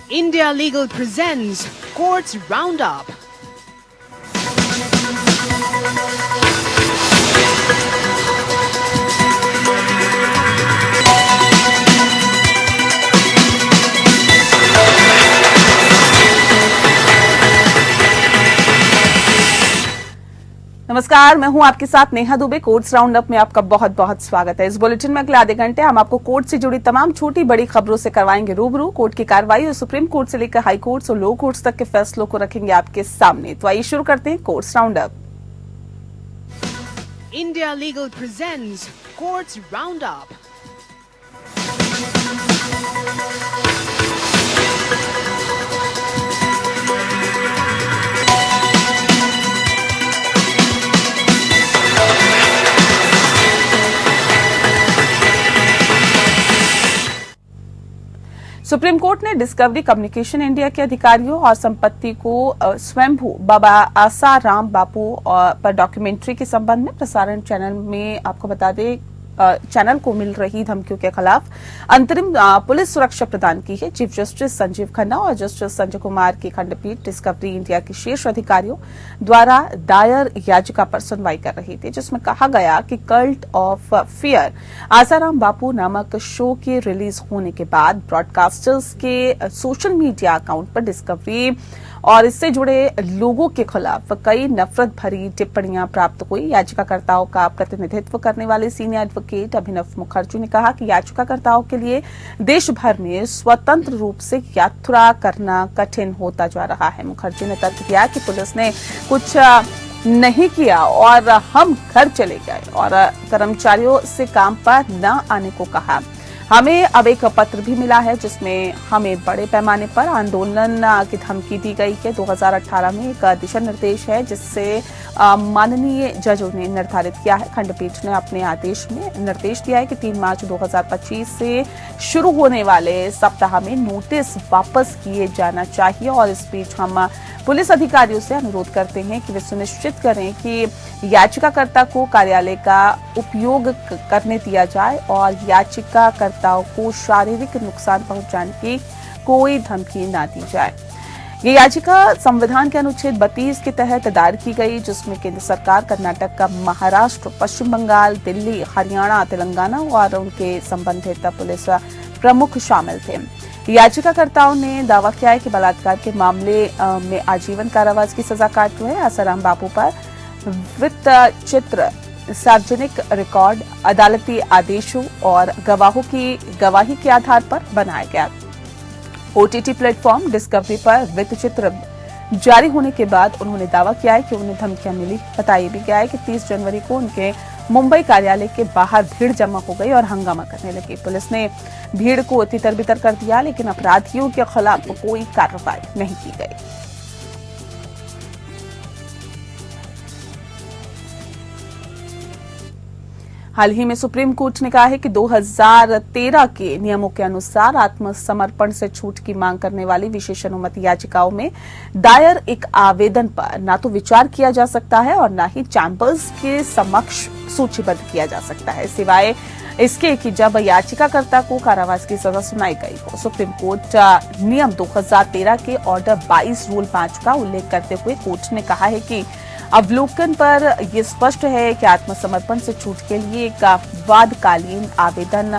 India Legal presents Courts Roundup. नमस्कार, मैं हूं आपके साथ नेहा दुबे। कोर्ट्स राउंडअप में आपका बहुत बहुत स्वागत है। इस बुलेटिन में अगले आधे घंटे हम आपको कोर्ट से जुड़ी तमाम छोटी बड़ी खबरों से करवाएंगे रूबरू। कोर्ट की कार्रवाई और सुप्रीम कोर्ट से लेकर हाई कोर्ट्स और लो कोर्ट्स तक के फैसलों को रखेंगे आपके सामने। तो आइए शुरू करते हैं courts roundup. India Legal presents Courts Roundup. Supreme court ने डिस्कवरी कम्युनिकेशन इंडिया के अधिकारियों और संपत्ति को स्वयंभू बाबा आसाराम बापू पर डॉक्यूमेंट्री के संबंध में प्रसारण चैनल में आपको बता दें चैनल को मिल रही धमकियों के खिलाफ अंतरिम पुलिस सुरक्षा प्रदान की है। चीफ जस्टिस संजीव खन्ना और जस्टिस संजय कुमार की खंडपीठ डिस्कवरी इंडिया के शीर्ष अधिकारियों द्वारा दायर याचिका पर सुनवाई कर रही थी, जिसमें कहा गया कि cult of fear Asaram Bapu नामक शो के रिलीज होने के बाद ब्रॉडकास्टर्स के सोशल मीडिया अकाउंट पर डिस्कवरी और इससे जुड़े लोगों के खिलाफ कई नफरत भरी टिप्पणियां प्राप्त हुई। याचिकाकर्ताओं का प्रतिनिधित्व करने वाले सीनियर एडवोकेट अभिनव मुखर्जी ने कहा कि याचिकाकर्ताओं के लिए देश भर में स्वतंत्र रूप से यात्रा करना कठिन होता जा रहा है। मुखर्जी ने तर्क दिया कि पुलिस ने कुछ नहीं किया और हम घर चले गए और कर्मचारियों से काम पर न आने को कहा। हमें अब एक पत्र भी मिला है जिसमें हमें बड़े पैमाने पर आंदोलन की धमकी दी गई है। 2018 में एक दिशा निर्देश है जिससे माननीय जजों ने निर्धारित किया है। खंडपीठ ने अपने आदेश में निर्देश दिया है कि 3 मार्च 2025 से शुरू होने वाले सप्ताह में नोटिस वापस किए जाना चाहिए और इस बीच हम पुलिस अधिकारियों से अनुरोध करते हैं कि वे सुनिश्चित करें कि याचिकाकर्ता को कार्यालय का उपयोग करने दिया जाए और याचिकाकर्ताओं को शारीरिक नुकसान पहुंचाने की कोई धमकी न दी जाए। ये याचिका संविधान के अनुच्छेद 32 के तहत दायर की गई, जिसमें केंद्र सरकार, कर्नाटक, महाराष्ट्र, पश्चिम बंगाल, दिल्ली, हरियाणा, तेलंगाना और उनके संबंधित पुलिस प्रमुख शामिल थे। याचिकाकर्ताओं ने दावा किया है कि बलात्कार के मामले में आजीवन कारावास की सजा काट हुए आसाराम बापू पर वित्त चित्र, सार्वजनिक रिकॉर्ड, अदालती आदेशों और गवाहों की गवाही के आधार पर बनाया गया। ओटीटी प्लेटफॉर्म डिस्कवरी पर वित्त चित्र जारी होने के बाद उन्होंने दावा किया है कि उन्हें धमकियां मिली। बताया भी गया है कि 30 जनवरी को उनके मुंबई कार्यालय के बाहर भीड़ जमा हो गई और हंगामा करने लगी। पुलिस ने भीड़ को तितर बितर कर दिया, लेकिन अपराधियों के खिलाफ कोई कार्रवाई नहीं की गई। हाल ही में सुप्रीम कोर्ट ने कहा है कि 2013 के नियमों के अनुसार आत्मसमर्पण से छूट की मांग करने वाली विशेष अनुमति याचिकाओं में दायर एक आवेदन पर न तो विचार किया जा सकता है और न ही चैंबर्स के समक्ष सूचीबद्ध किया जा सकता है, सिवाय इसके कि जब याचिकाकर्ता को कारावास की सजा सुनाई गई हो। सुप्रीम कोर्ट नियम 2013 के ऑर्डर 22 रूल 5 का उल्लेख करते हुए कोर्ट ने कहा है कि अवलोकन पर यह स्पष्ट है कि आत्मसमर्पण से छूट के लिए एक वादकालीन आवेदन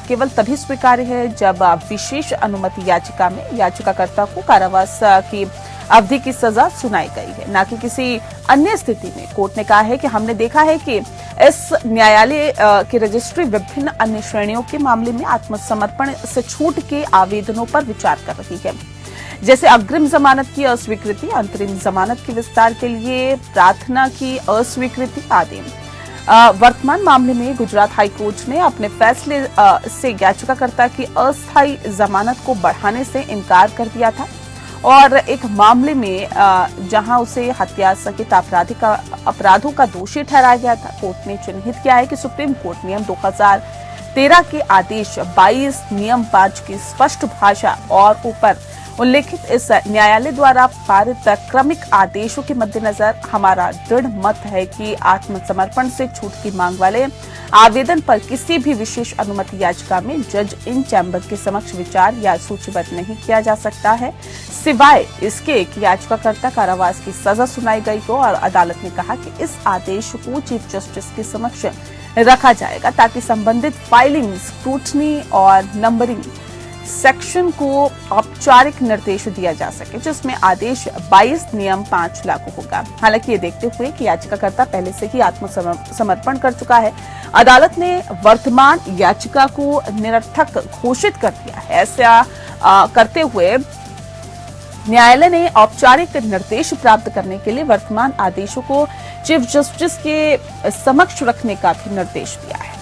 केवल तभी स्वीकार्य है जब विशेष अनुमति याचिका में याचिकाकर्ता को कारावास की अवधि की सजा सुनाई गई है, न कि किसी अन्य स्थिति में। कोर्ट ने कहा है कि हमने देखा है कि इस न्यायालय की रजिस्ट्री विभिन्न अन्य श्रेणियों के मामले में आत्मसमर्पण से छूट के आवेदनों पर विचार कर रही है, जैसे अग्रिम जमानत की अस्वीकृति, अंतरिम जमानत के विस्तार के लिए प्रार्थना की अस्वीकृति आदि। वर्तमान मामले में गुजरात हाईकोर्ट ने अपने फैसले से याचिकाकर्ता की अस्थायी जमानत को बढ़ाने से इनकार कर दिया था और एक मामले में जहां उसे हत्या सहित अपराधों का दोषी ठहराया गया था। कोर्ट ने चिन्हित किया है कि सुप्रीम कोर्ट नियम 2013 के आदेश 22 नियम 5 की स्पष्ट भाषा और ऊपर उल्लेखित इस न्यायालय द्वारा पारित क्रमिक आदेशों के मद्देनजर हमारा दृढ़ मत है कि आत्मसमर्पण से छूट की मांग वाले आवेदन पर किसी भी विशेष अनुमति याचिका में जज इन चैम्बर के समक्ष विचार या सूचीबद्ध नहीं किया जा सकता है, सिवाय इसके कि याचिकाकर्ता कारावास की सजा सुनाई गई हो। और अदालत ने कहा कि इस आदेश को चीफ जस्टिस के समक्ष रखा जाएगा ताकि संबंधित फाइलिंग, स्क्रूटनी और नंबरिंग सेक्शन को औपचारिक निर्देश दिया जा सके, जिसमें आदेश 22 नियम 5 लागू होगा। हालांकि ये देखते हुए कि याचिकाकर्ता पहले से ही आत्मसमर्पण कर चुका है, अदालत ने वर्तमान याचिका को निरर्थक घोषित कर दिया है। ऐसा करते हुए न्यायालय ने औपचारिक निर्देश प्राप्त करने के लिए वर्तमान आदेशों को चीफ जस्टिस के समक्ष रखने का भी निर्देश दिया है।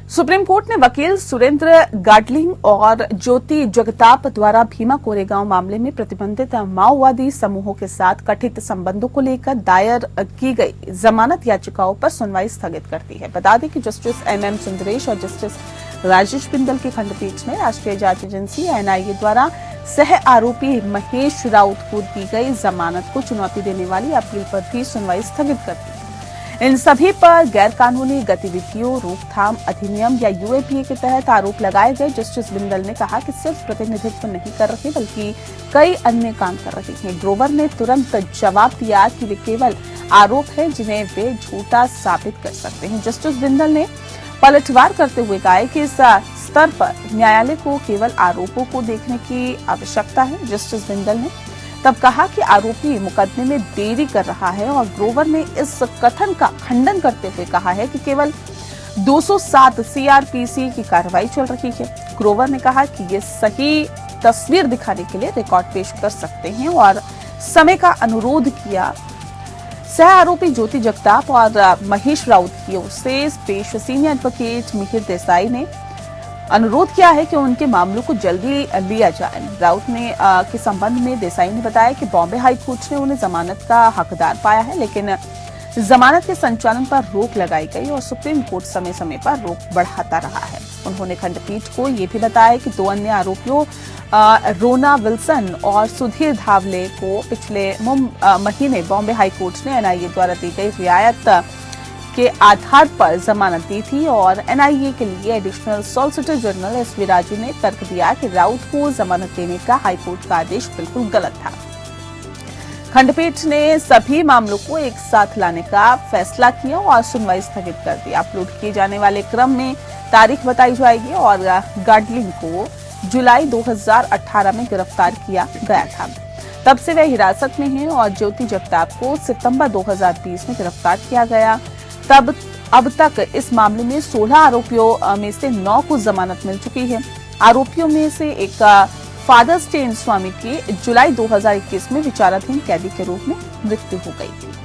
सुप्रीम कोर्ट ने वकील सुरेंद्र गाडलिंग और ज्योति जगताप द्वारा भीमा कोरेगांव मामले में प्रतिबंधित माओवादी समूहों के साथ कथित संबंधों को लेकर दायर की गई जमानत याचिकाओं पर सुनवाई स्थगित कर दी है। बता दें कि जस्टिस एमएम सुंदरेश और जस्टिस राजेश बिंदल की खंडपीठ ने राष्ट्रीय जांच एजेंसी एनआईए द्वारा सह आरोपी महेश राउत को दी गई जमानत को चुनौती देने वाली अपील पर भी सुनवाई स्थगित कर दी। इन सभी पर गैरकानूनी गतिविधियों रोकथाम अधिनियम या यूएपीए के तहत आरोप लगाए गए। जस्टिस बिंदल ने कहा कि सिर्फ प्रतिनिधित्व नहीं कर रहे बल्कि कई अन्य काम कर रहे हैं। ग्रोवर ने तुरंत जवाब दिया कि वे केवल आरोप है जिन्हें वे झूठा साबित कर सकते हैं। जस्टिस बिंदल ने पलटवार करते हुए कहा कि इस स्तर पर न्यायालय को केवल आरोपों को देखने की आवश्यकता है। जस्टिस बिंदल ने तब कहा कि आरोपी मुकदमे में देरी कर रहा है और ग्रोवर ने इस कथन का खंडन करते हुए कहा है कि केवल 207 सीआरपीसी की कार्रवाई चल रही है। ग्रोवर ने कहा कि ये सही तस्वीर दिखाने के लिए रिकॉर्ड पेश कर सकते हैं और समय का अनुरोध किया। सह आरोपी ज्योति जगताप और महेश राउत की ओर से पेश सीनियर एडवोकेट मिहिर देसाई ने अनुरोध किया है कि उनके मामलों को जल्दी लिया जाए। राउत ने के संबंध में देसाई ने बताया कि बॉम्बे हाई कोर्ट ने उन्हें जमानत का हकदार पाया है, लेकिन जमानत के संचालन पर रोक लगाई गई और सुप्रीम कोर्ट समय समय पर रोक बढ़ाता रहा है। उन्होंने खंडपीठ को ये भी बताया कि 2 अन्य आरोपियों रोना विल्सन और सुधीर धावले को पिछले महीने बॉम्बे हाई कोर्ट ने एनआईए द्वारा दी गई रियायत के आधार पर जमानत दी थी और एनआईए के लिए additional solicitor general SV Raju ने तर्क दिया कि राउत को जमानत देने का हाईकोर्ट का आदेश बिल्कुल गलत था। खंडपीठ ने सभी मामलों को एक साथ लाने का फैसला किया और सुनवाई स्थगित कर दी। अपलोड किए जाने वाले क्रम में तारीख बताई जाएगी और गाडलिंग को जुलाई 2018 में गिरफ्तार किया गया था। तब से वे हिरासत में हैं और ज्योति जगताप को सितंबर 2020 में गिरफ्तार किया गया। तब अब तक इस मामले में 16 आरोपियों में से 9 को जमानत मिल चुकी है। आरोपियों में से एक फादर स्टेन स्वामी की जुलाई 2021 में विचाराधीन कैदी के रूप में मृत्यु हो गई थी।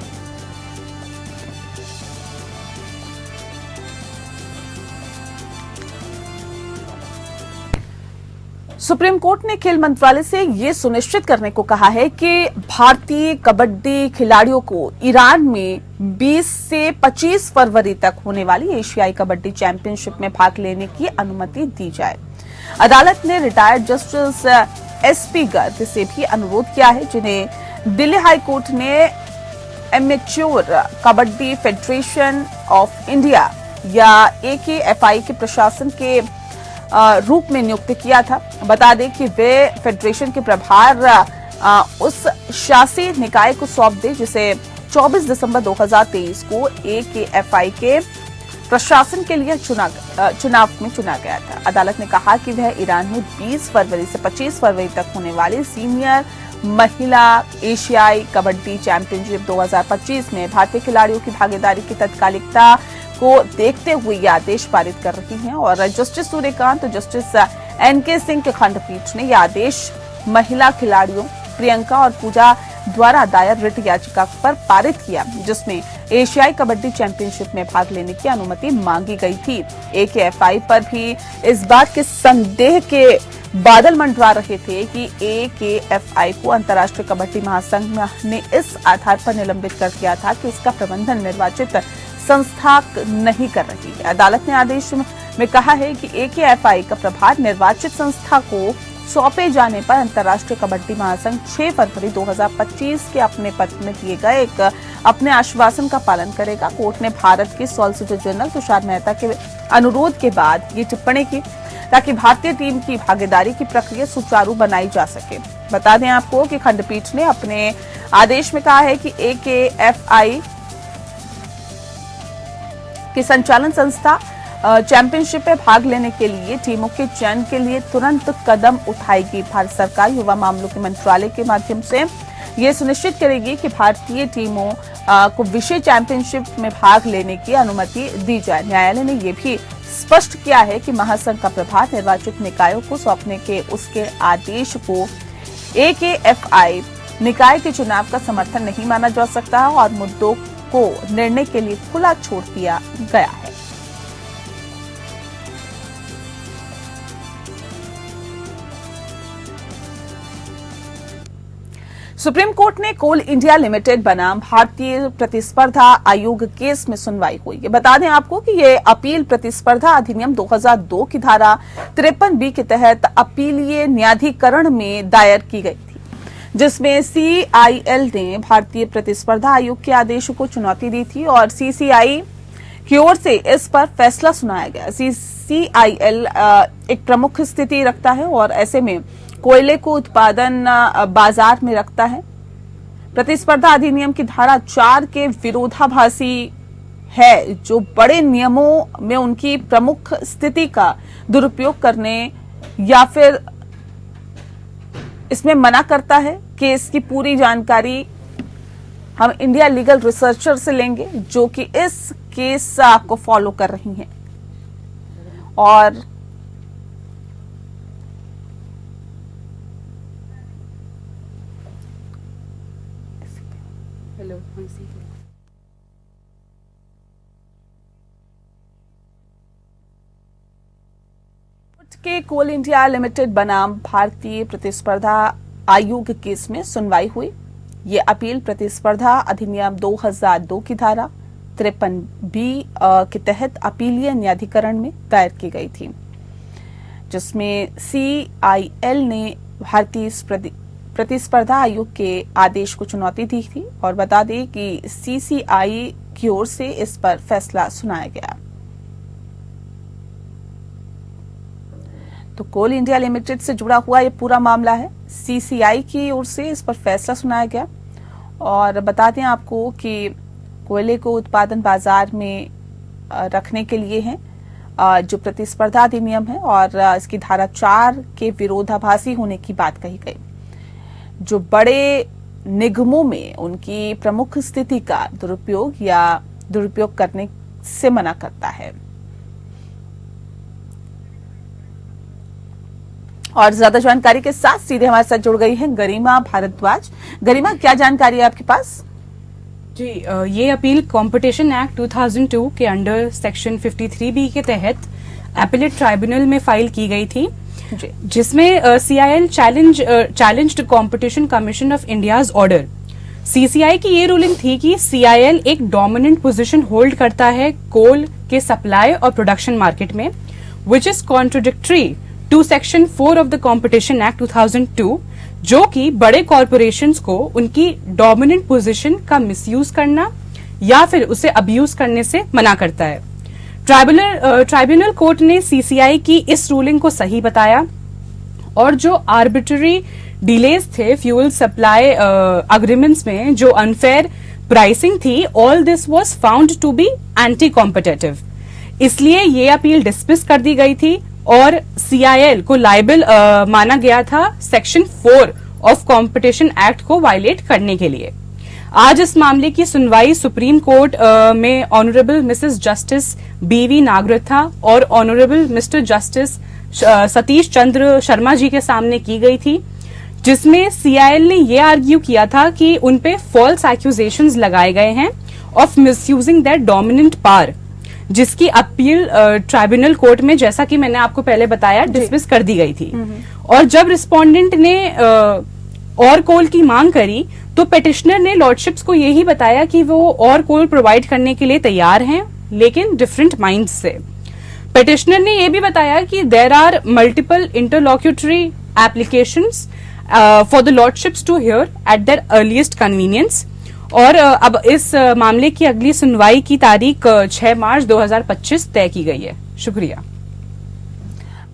सुप्रीम कोर्ट ने खेल मंत्रालय से ये सुनिश्चित करने को कहा है कि भारतीय कबड्डी खिलाड़ियों को ईरान में 20 से 25 फरवरी तक होने वाली एशियाई कबड्डी चैंपियनशिप में भाग लेने की अनुमति दी जाए। अदालत ने रिटायर्ड जस्टिस एसपी गर्ग से भी अनुरोध किया है, जिन्हें दिल्ली हाई कोर्ट ने amateur kabaddi federation of India या एकेएफआई के प्रशासन के रूप में नियुक्त किया था। बता दें कि वे फेडरेशन के प्रभार उस शासी निकाय को सौंप दे जिसे 24 दिसंबर 2023 को एकेएफआई के प्रशासन के लिए चुनाव में चुना गया था। अदालत ने कहा कि वह ईरान में 20 फरवरी से 25 फरवरी तक होने वाली सीनियर महिला एशियाई कबड्डी चैंपियनशिप 2025 में भारतीय खिलाड़ियों की भागीदारी की तत्कालिकता को देखते हुए ये आदेश पारित कर रही हैं और जस्टिस सूर्यकांत और जस्टिस एनके सिंह के खंडपीठ ने यह आदेश महिला खिलाड़ियों प्रियंका और पूजा द्वारा दायर रिट याचिका पर पारित किया, जिसमें एशियाई कबड्डी चैंपियनशिप में भाग लेने की अनुमति मांगी गई थी। एकेएफआई पर भी इस बात के संदेह के बादल मंडरा रहे थे कि एकेएफआई को अंतर्राष्ट्रीय कबड्डी महासंघ ने इस आधार पर निलंबित कर दिया था कि इसका प्रबंधन निर्वाचित संस्था नहीं कर रही है। अदालत ने आदेश में कहा है कि AKFI का प्रभार निर्वाचित संस्था को सौंपे जाने पर अंतर्राष्ट्रीय कबड्डी महासंघ 6 फरवरी 2025 के अपने पत्र में दिए गए एक अपने आश्वासन का पालन करेगा। कोर्ट ने भारत के सॉलिसिटर जनरल तुषार मेहता के अनुरोध के बाद ये टिप्पणी की ताकि भारतीय टीम की भागीदारी की प्रक्रिया सुचारू बनाई जा सके। बता दें आपको कि खंडपीठ ने अपने आदेश में कहा है कि AKFI की संचालन संस्था चैंपियनशिप में भाग लेने के लिए टीमों के चयन के लिए तुरंत कदम उठाएगी। भारत सरकार युवा मामलों के मंत्रालय के माध्यम से ये सुनिश्चित करेगी कि भारतीय टीमों को विश्व चैंपियनशिप में भाग लेने की अनुमति दी जाए। न्यायालय ने यह भी स्पष्ट किया है कि महासंघ का प्रभार निर्वाचित निकायों को सौंपने के उसके आदेश को AKFI निकाय के चुनाव का समर्थन नहीं माना जा सकता और मुद्दों को निर्णय के लिए खुला छोड़ दिया गया है। सुप्रीम कोर्ट ने कोल इंडिया लिमिटेड बनाम भारतीय प्रतिस्पर्धा आयोग केस में सुनवाई हुई। बता दें आपको कि ये अपील प्रतिस्पर्धा अधिनियम 2002 की धारा 53B के तहत अपीलीय न्यायाधिकरण में दायर की गई थी, जिसमें CIL ने भारतीय प्रतिस्पर्धा आयोग के आदेश को चुनौती दी थी और CCI की ओर से इस पर फैसला सुनाया गया। CIL एक प्रमुख स्थिति रखता है और ऐसे में कोयले को उत्पादन बाजार में रखता है। प्रतिस्पर्धा अधिनियम की धारा 4 के विरोधाभासी है, जो बड़े नियमों में उनकी प्रमुख स्थिति का दुरुपयोग करने या फिर इसमें मना करता है। केस की पूरी जानकारी हम इंडिया लीगल रिसर्चर से लेंगे, जो कि इस केस को फॉलो कर रही हैं। और हेलो के कोल इंडिया लिमिटेड बनाम भारतीय प्रतिस्पर्धा आयोग केस में सुनवाई हुई। ये अपील प्रतिस्पर्धा अधिनियम 2002 की धारा 53B के तहत अपीलीय न्यायाधिकरण में दायर की गई थी, जिसमें CIL ने भारतीय प्रतिस्पर्धा आयोग के आदेश को चुनौती दी थी। और बता दें कि CCI की ओर से इस पर फैसला सुनाया गया। तो कोल इंडिया लिमिटेड से जुड़ा हुआ ये पूरा मामला है। CCI की ओर से इस पर फैसला सुनाया गया। और बता दें आपको कि कोयले को उत्पादन बाजार में रखने के लिए है जो प्रतिस्पर्धा अधिनियम है और इसकी धारा 4 के विरोधाभासी होने की बात कही गई, जो बड़े निगमों में उनकी प्रमुख स्थिति का दुरुपयोग या दुरुपयोग करने से मना करता है। और ज्यादा जानकारी के साथ सीधे हमारे साथ जुड़ गई है गरिमा भारद्वाज। गरिमा, क्या जानकारी है आपके पास? जी, ये अपील कंपटीशन एक्ट 2002 के अंडर सेक्शन 53B के तहत एपेलेट ट्राइब्यूनल में फाइल की गई थी, जिसमें CIL challenged competition commission of India's order. CCI की ये रूलिंग थी कि CIL एक डोमिनेंट पोजीशन होल्ड करता है कोल के सप्लाई और प्रोडक्शन मार्केट में, which is contradictory to section 4 of the competition act 2002, जो कि बड़े कॉरपोरेशंस को उनकी डोमिनेंट पोजीशन का मिसयूज करना या फिर उसे अब्यूज करने से मना करता है। ट्राइब्यूनल कोर्ट ने CCI की इस रूलिंग को सही बताया और जो आर्बिट्ररी डिलेज थे फ्यूल सप्लाई अग्रीमेंट्स में, जो अनफेयर प्राइसिंग थी, all this was found to be anti competitive. इसलिए ये अपील डिसमिस कर दी गई थी और CIL को लायबल माना गया था सेक्शन 4 ऑफ कंपटीशन एक्ट को वायलेट करने के लिए। आज इस मामले की सुनवाई सुप्रीम कोर्ट में ऑनरेबल मिसेस जस्टिस BV नागरथा और honourable mister justice Satish Chandra Sharma ji के सामने की गई थी, जिसमें CIL ने यह आर्ग्यू किया था कि उनपे फॉल्स एक्यूजेशंस लगाए गए हैं of misusing that dominant power, जिसकी अपील ट्राइब्यूनल कोर्ट में, जैसा कि मैंने आपको पहले बताया, डिसमिस कर दी गई थी। और जब रिस्पोंडेंट ने और कोल की मांग करी तो पिटिशनर ने लॉर्डशिप्स को यही बताया कि वो और कोल प्रोवाइड करने के लिए तैयार हैं, लेकिन डिफरेंट माइंड्स से। पिटिशनर ने यह भी बताया कि there are multiple interlocutory applications for the lordships to hear at their earliest convenience. और अब इस मामले की अगली सुनवाई की तारीख 6 मार्च 2025 तय की गई है। शुक्रिया।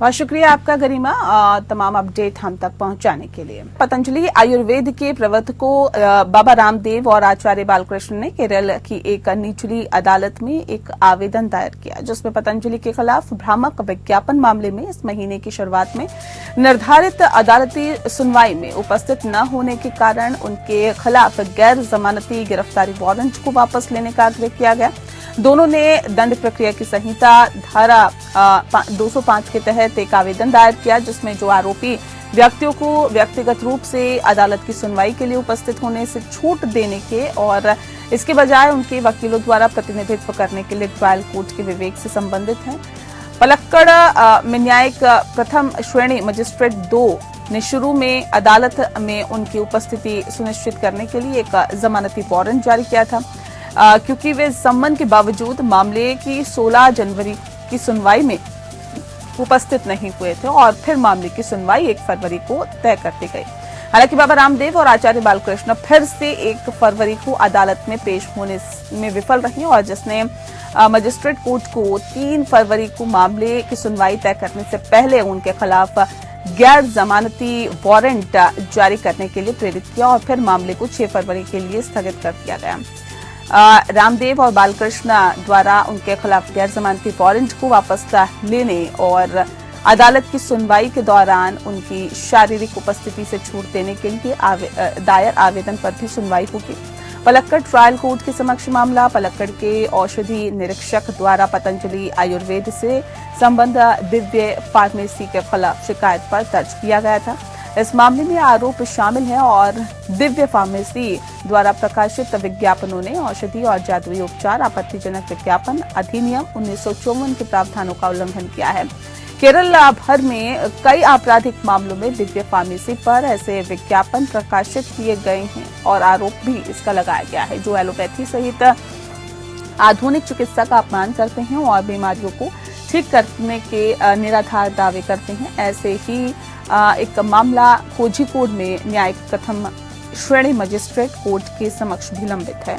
बहुत शुक्रिया आपका गरिमा, तमाम अपडेट हम तक पहुंचाने के लिए। पतंजलि आयुर्वेद के प्रवर्तकों बाबा रामदेव और आचार्य बालकृष्ण ने केरल की एक निचली अदालत में एक आवेदन दायर किया, जिसमें पतंजलि के खिलाफ भ्रामक विज्ञापन मामले में इस महीने की शुरुआत में निर्धारित अदालती सुनवाई में उपस्थित न होने के कारण उनके खिलाफ गैर जमानती गिरफ्तारी वारंट को वापस लेने का आग्रह किया गया। दोनों ने दंड प्रक्रिया की संहिता धारा 205 के तहत एक आवेदन दायर किया, जिसमें जो आरोपी व्यक्तियों को व्यक्तिगत रूप से अदालत की सुनवाई के लिए उपस्थित होने से छूट देने के और इसके बजाय उनके वकीलों द्वारा प्रतिनिधित्व करने के लिए ट्रायल कोर्ट के विवेक से संबंधित हैं। पलक्कड़ में न्यायिक प्रथम श्रेणी मजिस्ट्रेट 2 ने शुरू में अदालत में उनकी उपस्थिति सुनिश्चित करने के लिए एक जमानती वारंट जारी किया था, क्योंकि वे सम्मन के बावजूद मामले की 16 जनवरी की सुनवाई में उपस्थित नहीं हुए थे और फिर मामले की सुनवाई 1 फरवरी को तय कर दी गई। हालांकि बाबा रामदेव और आचार्य बालकृष्ण फिर से 1 फरवरी को अदालत में पेश होने में विफल रही और जिसने मजिस्ट्रेट कोर्ट को 3 फरवरी को मामले की सुनवाई तय करने से पहले उनके खिलाफ गैर जमानती वारंट जारी करने के लिए प्रेरित किया और फिर मामले को 6 फरवरी के लिए स्थगित कर दिया गया। रामदेव और बालकृष्ण द्वारा उनके खिलाफ गैर जमानती वारंट को वापस लेने और अदालत की सुनवाई के दौरान उनकी शारीरिक उपस्थिति से छूट देने के लिए दायर आवेदन पर भी सुनवाई होगी। पलक्कड़ ट्रायल कोर्ट के समक्ष मामला पलक्कड़ के औषधि निरीक्षक द्वारा पतंजलि आयुर्वेद से संबंध दिव्य फार्मेसी के खिलाफ शिकायत पर दर्ज किया गया था। इस मामले में आरोप शामिल है और दिव्य फार्मेसी द्वारा प्रकाशित विज्ञापनों ने औषधि और जादुई उपचार आपत्तिजनक विज्ञापन अधिनियम 1954 के प्रावधानों का उल्लंघन किया है। केरल भर में कई आपराधिक मामलों में दिव्य फार्मेसी पर ऐसे विज्ञापन प्रकाशित किए गए हैं और आरोप भी इसका लगाया गया है, जो एलोपैथी सहित आधुनिक चिकित्सा का अपमान करते हैं और बीमारियों को ठीक करने के निराधार दावे करते हैं। ऐसे ही एक मामला कोझिकोड में न्यायिक प्रथम श्रेणी मजिस्ट्रेट कोर्ट के समक्ष भी लंबित है।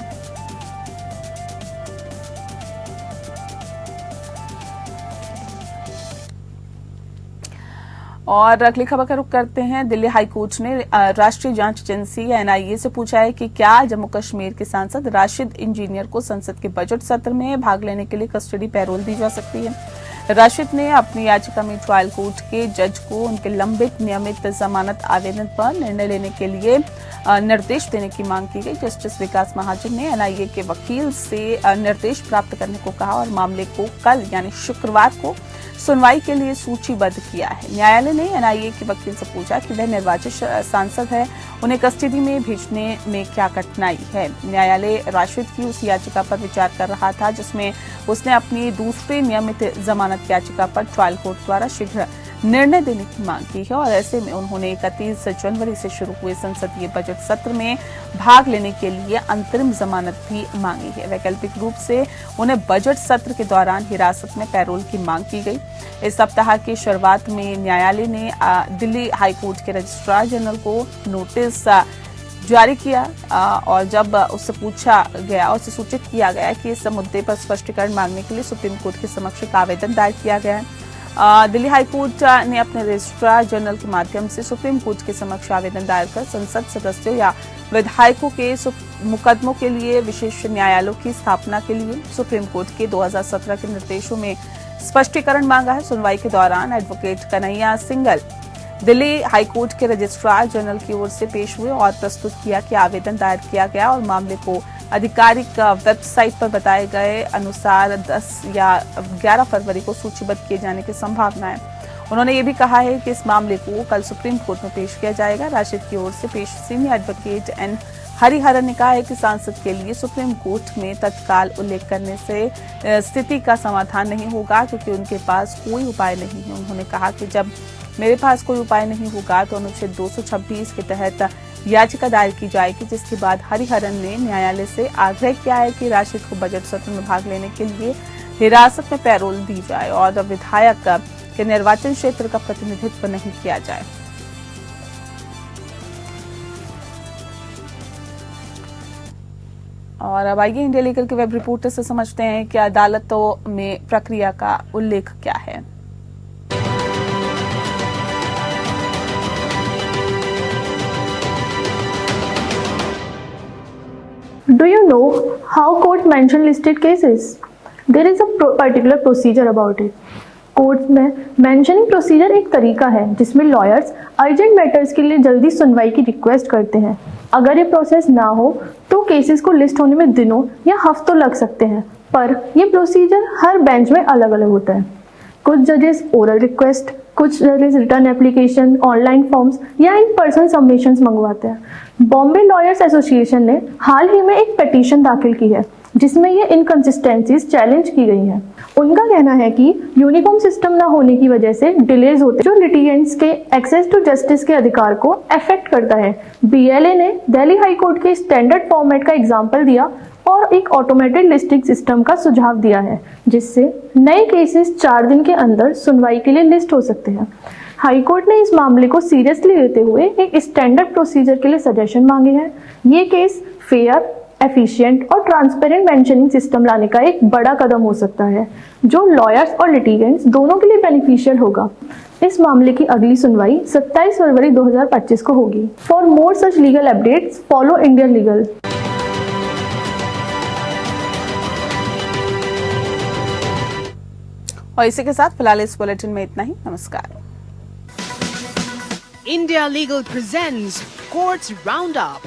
और अगली खबर का रुख करते हैं। दिल्ली हाईकोर्ट ने राष्ट्रीय जांच एजेंसी एनआईए से पूछा है कि क्या जम्मू कश्मीर के सांसद राशिद इंजीनियर को संसद के बजट सत्र में भाग लेने के लिए कस्टडी पैरोल दी जा सकती है। राशिद ने अपनी याचिका में ट्रायल कोर्ट के जज को उनके लंबित नियमित जमानत आवेदन पर निर्णय लेने के लिए निर्देश देने की मांग की गई। जस्टिस विकास महाजन ने एनआईए के वकील से निर्देश प्राप्त करने को कहा और मामले को कल यानी शुक्रवार को सुनवाई के लिए सूचीबद्ध किया है। न्यायालय ने एनआईए के वकील से पूछा कि वह निर्वाचित सांसद है, उन्हें कस्टडी में भेजने में क्या कठिनाई है। न्यायालय राशिद की उस याचिका पर विचार कर रहा था जिसमें उसने अपनी दूसरी नियमित जमानत याचिका पर ट्रायल कोर्ट द्वारा शीघ्र निर्णय देने की मांग की है और ऐसे में उन्होंने 31 जनवरी से शुरू हुए संसदीय बजट सत्र में भाग लेने के लिए अंतरिम जमानत भी मांगी है। वैकल्पिक रूप से उन्हें बजट सत्र के दौरान हिरासत में पैरोल की मांग की गई। इस सप्ताह की शुरुआत में न्यायालय ने दिल्ली हाईकोर्ट के रजिस्ट्रार जनरल को नोटिस जारी किया और जब उससे पूछा गया, उससे सूचित किया गया कि इस मुद्दे पर स्पष्टीकरण मांगने के लिए सुप्रीम कोर्ट के समक्ष एक आवेदन दायर किया गया है। दिल्ली हाईकोर्ट ने अपने रजिस्ट्रार जनरल के माध्यम से सुप्रीम कोर्ट के समक्ष आवेदन दायर कर संसद सदस्यों या विधायकों के मुकदमों के लिए विशेष न्यायालयों की स्थापना के लिए सुप्रीम कोर्ट के 2017 के निर्देशों में स्पष्टीकरण मांगा है। सुनवाई के दौरान एडवोकेट कन्हैया सिंघल दिल्ली हाईकोर्ट के रजिस्ट्रार जनरल की ओर से पेश हुए और प्रस्तुत किया कि आवेदन दायर किया गया और मामले को आधिकारिक वेबसाइट पर बताए गए अनुसार 10 या 11 फरवरी को सूचीबद्ध किए जाने की संभावना है। उन्होंने ये भी कहा है कि इस मामले को कल सुप्रीम कोर्ट में पेश किया जाएगा। राशिद की ओर से पेश सीनियर एडवोकेट एन हरिहरन ने कहा है कि सांसद के लिए सुप्रीम कोर्ट में तत्काल उल्लेख करने से स्थिति का समाधान नहीं होगा क्योंकि उनके पास कोई उपाय नहीं है। उन्होंने कहा कि जब मेरे पास कोई उपाय नहीं होगा तो अनुच्छेद 226 के तहत याचिका दायर की जाएगी, जिसके बाद हरिहरन ने न्यायालय से आग्रह किया है कि राशिद को बजट सत्र में भाग लेने के लिए हिरासत में पैरोल दी जाए और विधायक के निर्वाचन क्षेत्र का प्रतिनिधित्व नहीं किया जाए। और अब आइए इंडिया लीगल के वेब रिपोर्टर से समझते हैं कि अदालतों में प्रक्रिया का उल्लेख क्या है। Do you know how court mention listed cases? There is a particular procedure about it. Court में मेंशनिंग प्रोसीजर एक तरीका है जिसमें लॉयर्स अर्जेंट मैटर्स के लिए जल्दी सुनवाई की रिक्वेस्ट करते हैं। अगर ये प्रोसेस ना हो तो केसेस को लिस्ट होने में दिनों या हफ्तों लग सकते हैं, पर ये प्रोसीजर हर बेंच में अलग अलग होता है। कुछ जजेस ओरल रिक्वेस्ट, कुछ जजेस रिटर्न एप्लीकेशन, ऑनलाइन फॉर्म्स या इन पर्सन सबमिशंस मंगवाते हैं। बॉम्बे लॉयर्स एसोसिएशन ने हाल ही में एक पिटीशन दाखिल की है जिसमें ये इनकंसिस्टेंसीज चैलेंज की गई हैं। उनका कहना है कि यूनिफॉर्म सिस्टम ना होने की वजह से डिलेज होते जो लिटिगेंट्स के एक्सेस टू जस्टिस के अधिकार को अफेक्ट करता है। बीएलए ने दिल्ली हाई कोर्ट के स्टैंडर्ड फॉर्मेट का एग्जांपल दिया और एक ऑटोमेटेड लिस्टिंग सिस्टम का सुझाव दिया है जिससे नए केसेस 4 दिन के अंदर सुनवाई के लिए लिस्ट हो सकते हैं। हाई कोर्ट ने इस मामले को सीरियसली लेते हुए एक स्टैंडर्ड प्रोसीजर के लिए सजेशन मांगे हैं। ये केस फेयर, एफिशिएंट और ट्रांसपेरेंट मेंशनिंग सिस्टम लाने का एक बड़ा कदम हो सकता है जो लॉयर्स और लिटिगेंट्स दोनों के लिए बेनिफिशियल होगा। इस मामले की अगली सुनवाई 27 फरवरी 2025 को होगी। For more such legal updates follow India legal. और इसी के साथ फिलहाल इस बुलेटिन में इतना ही। नमस्कार। India Legal presents Courts Roundup.